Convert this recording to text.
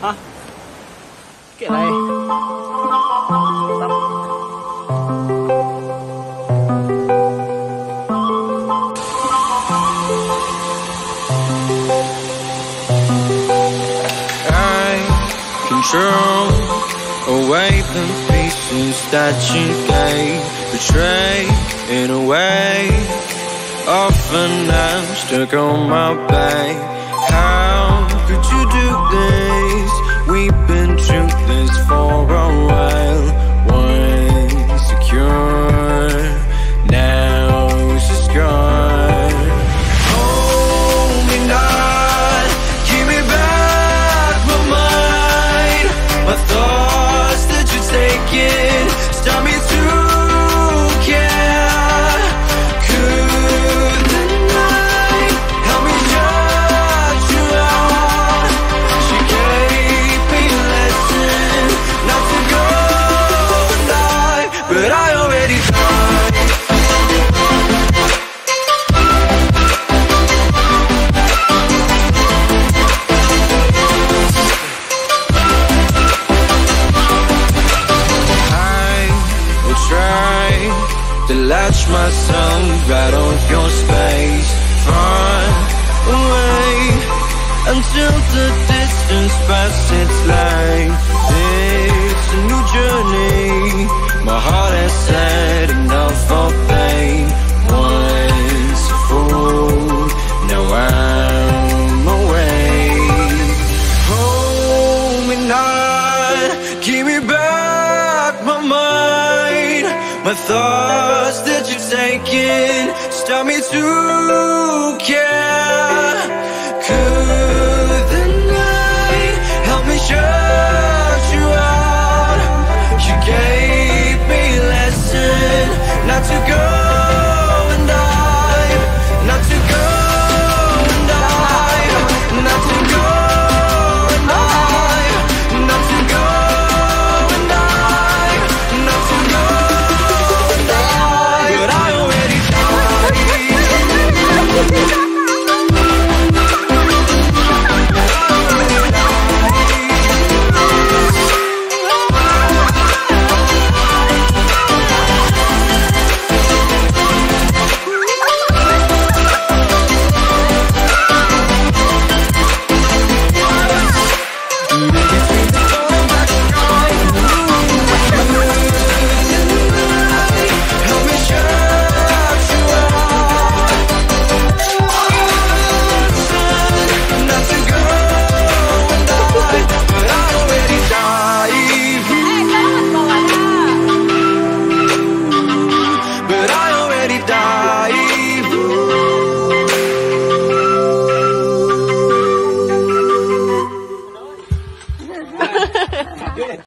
Hả? Cái này I control away the pieces that you gave, betray in a way. Often I'm stuck on my back. How could you do this? We've been through this for a while. Once secure, now it's just gone. Hold me not, give me back my mind. My thoughts that you're taking stop me to care. Could the night help me judge you out? She gave me a lesson not to go and die, but I already died. To latch myself right on your space, far away, until the distance passes like it's a new journey. My heart has had enough of pain. Once a fool, now I'm away. Hold me not, give me back my mind. My thoughts that you're taking stop me to care. Could the night help me shut you out? You gave me a lesson not to go and die, not to go and die, not to go and die, not to go and die, not to go. But I already